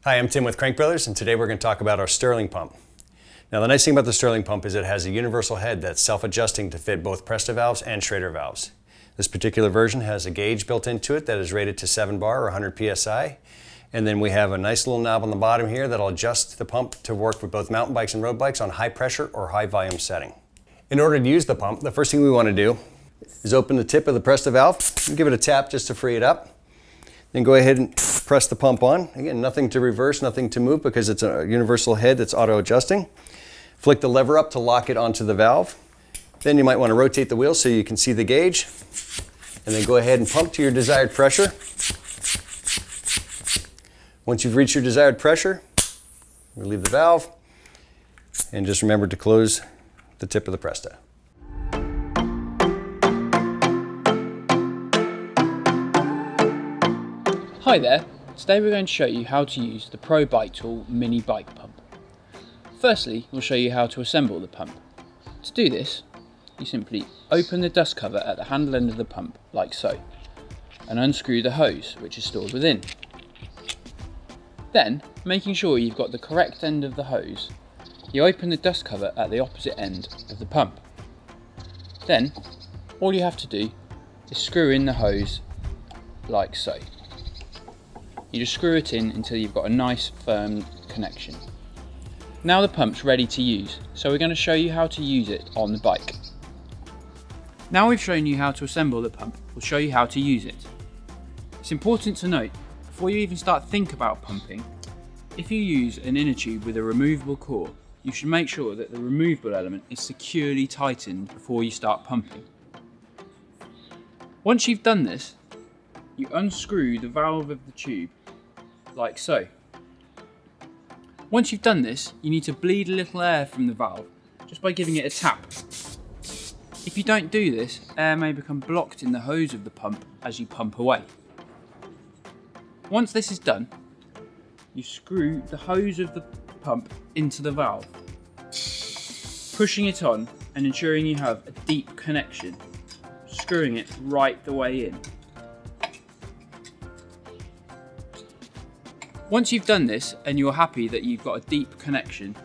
Hi, I'm Tim with Crank Brothers, and today we're going to talk about our Sterling pump. Now, the nice thing about the Sterling pump is it has a universal head that's self-adjusting to fit both Presta valves and Schrader valves. This particular version has a gauge built into it that is rated to 7 bar or 100 psi. And then we have a nice little knob on the bottom here that'll adjust the pump to work with both mountain bikes and road bikes on high pressure or high volume setting. In order to use the pump, the first thing we want to do is open the tip of the Presta valve and give it a tap just to free it up. Then go ahead and press the pump on. Again, nothing to reverse, nothing to move because it's a universal head that's auto adjusting. Flick the lever up to lock it onto the valve. Then you might want to rotate the wheel so you can see the gauge. And then go ahead and pump to your desired pressure. Once you've reached your desired pressure, relieve the valve. And just remember to close the tip of the Presta. Hi there, today we're going to show you how to use the Pro Bike Tool mini bike pump. Firstly, we'll show you how to assemble the pump. To do this, you simply open the dust cover at the handle end of the pump, like so, and unscrew the hose, which is stored within. Then, making sure you've got the correct end of the hose, you open the dust cover at the opposite end of the pump. Then, all you have to do is screw in the hose, like so. You just screw it in until you've got a nice firm connection. Now the pump's ready to use, so we're going to show you how to use it on the bike. Now we've shown you how to assemble the pump, we'll show you how to use it. It's important to note, before you even start think about pumping, if you use an inner tube with a removable core, you should make sure that the removable element is securely tightened before you start pumping. Once you've done this, you unscrew the valve of the tube, like so. Once you've done this, you need to bleed a little air from the valve, just by giving it a tap. If you don't do this, air may become blocked in the hose of the pump as you pump away. Once this is done, you screw the hose of the pump into the valve, pushing it on and ensuring you have a deep connection, screwing it right the way in. Once you've done this and you're happy that you've got a deep connection,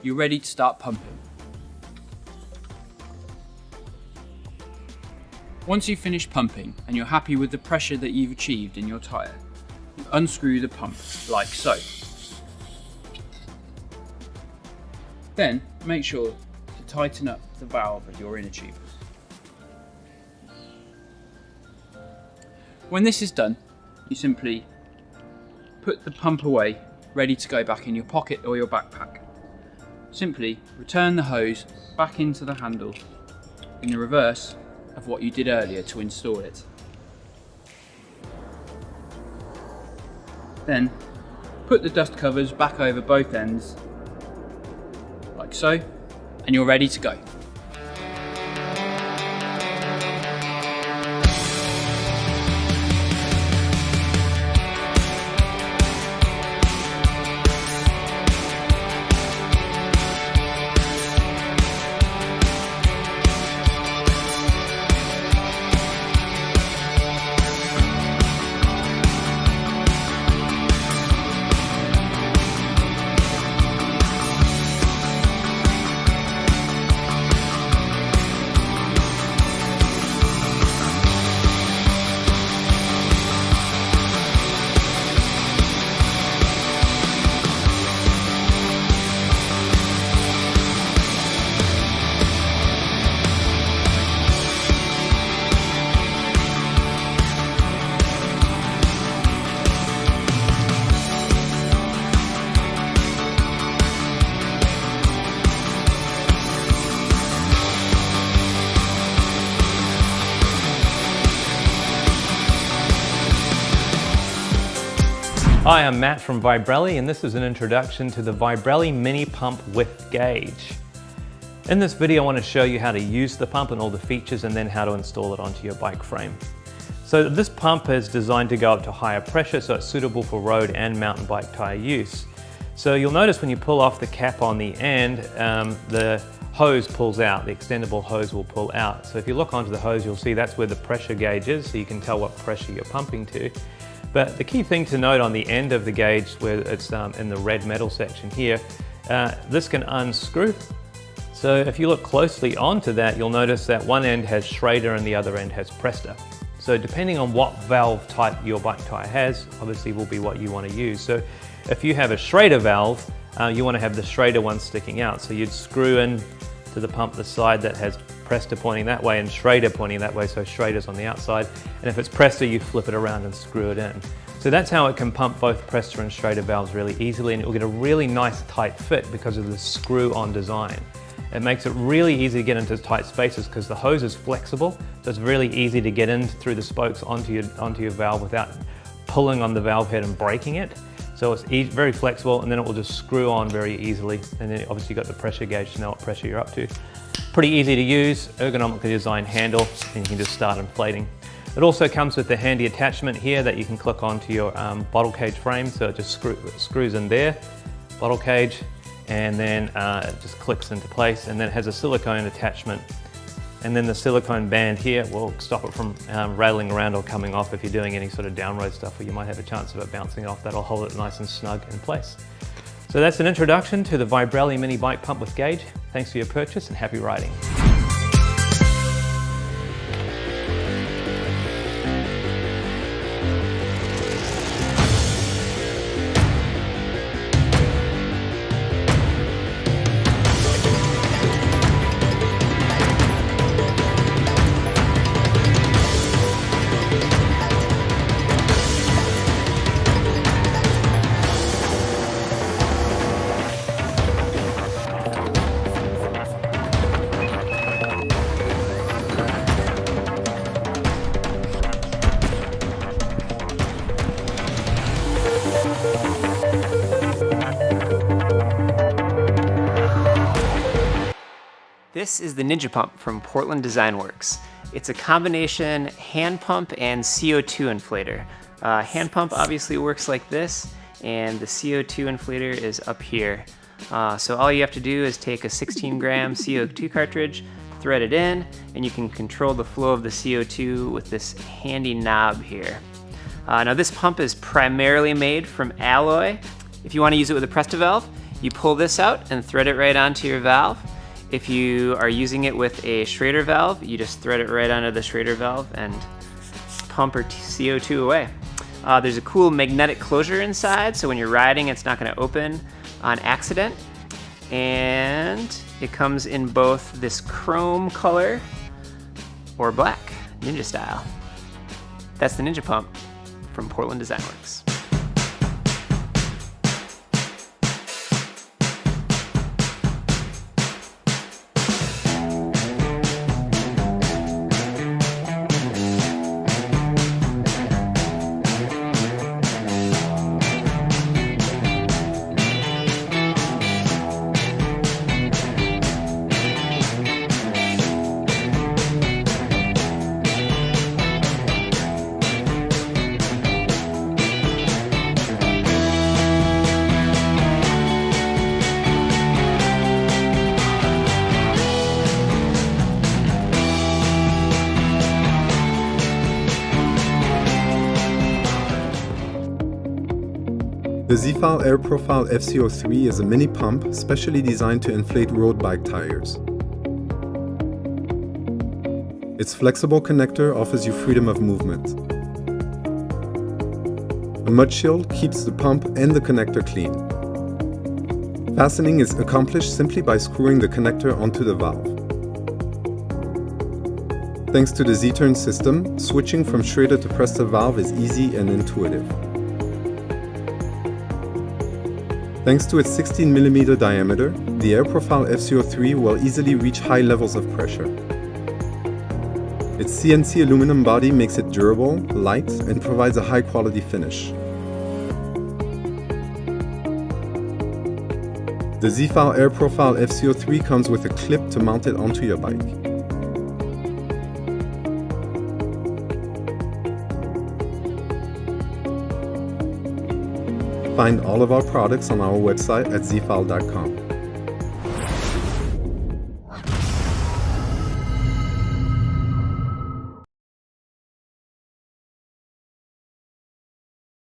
you're ready to start pumping. Once you've finished pumping and you're happy with the pressure that you've achieved in your tyre, you unscrew the pump like so. Then make sure to tighten up the valve of your inner tube. When this is done, you simply put the pump away, ready to go back in your pocket or your backpack. Simply return the hose back into the handle in the reverse of what you did earlier to install it. Then put the dust covers back over both ends, like so, and you're ready to go. Hi, I'm Matt from Vibrelli, and this is an introduction to the Vibrelli mini pump with gauge. In this video I want to show you how to use the pump and all the features, and then how to install it onto your bike frame. So this pump is designed to go up to higher pressure, so it's suitable for road and mountain bike tire use. So you'll notice when you pull off the cap on the end, the hose pulls out, the extendable hose will pull out. So if you look onto the hose, you'll see that's where the pressure gauge is, so you can tell what pressure you're pumping to. But the key thing to note on the end of the gauge, where it's in the red metal section here, this can unscrew. So if you look closely onto that, you'll notice that one end has Schrader and the other end has Presta. So depending on what valve type your bike tire has, obviously will be what you want to use. So if you have a Schrader valve, you want to have the Schrader one sticking out. So you'd screw in to the pump the side that has Presta pointing that way and Schrader pointing that way, so Schrader's on the outside. And if it's Presta, you flip it around and screw it in. So that's how it can pump both Presta and Schrader valves really easily, and it will get a really nice tight fit because of the screw-on design. It makes it really easy to get into tight spaces because the hose is flexible, so it's really easy to get in through the spokes onto your valve without pulling on the valve head and breaking it. So it's very flexible, and then it will just screw on very easily. And then obviously you've got the pressure gauge to know what pressure you're up to. Pretty easy to use, ergonomically designed handle, and you can just start inflating. It also comes with a handy attachment here that you can click onto your bottle cage frame, so it just screws in there, bottle cage, and then it just clicks into place, and then it has a silicone attachment. And then the silicone band here will stop it from rattling around or coming off if you're doing any sort of downroad stuff where you might have a chance of it bouncing off. That'll hold it nice and snug in place. So that's an introduction to the Vibrelli mini bike pump with gauge. Thanks for your purchase and happy riding. This is the Ninja Pump from Portland Design Works. It's a combination hand pump and CO2 inflator. Hand pump obviously works like this, and the CO2 inflator is up here. So all you have to do is take a 16-gram CO2 cartridge, thread it in, and you can control the flow of the CO2 with this handy knob here. Now this pump is primarily made from alloy. If you want to use it with a Presta valve, you pull this out and thread it right onto your valve. If you are using it with a Schrader valve, you just thread it right onto the Schrader valve and pump your CO2 away. There's a cool magnetic closure inside, so when you're riding, it's not going to open on accident. And it comes in both this chrome color or black, Ninja style. That's the Ninja Pump from Portland Design Works. The Z-File Air Profile FCO3 is a mini pump specially designed to inflate road bike tires. Its flexible connector offers you freedom of movement. A mud shield keeps the pump and the connector clean. Fastening is accomplished simply by screwing the connector onto the valve. Thanks to the Z-turn system, switching from Schrader to Presta valve is easy and intuitive. Thanks to its 16mm diameter, the Air Profile FCO3 will easily reach high levels of pressure. Its CNC aluminum body makes it durable, light, and provides a high-quality finish. The Z-File Air Profile FCO3 comes with a clip to mount it onto your bike. Find all of our products on our website at zfile.com.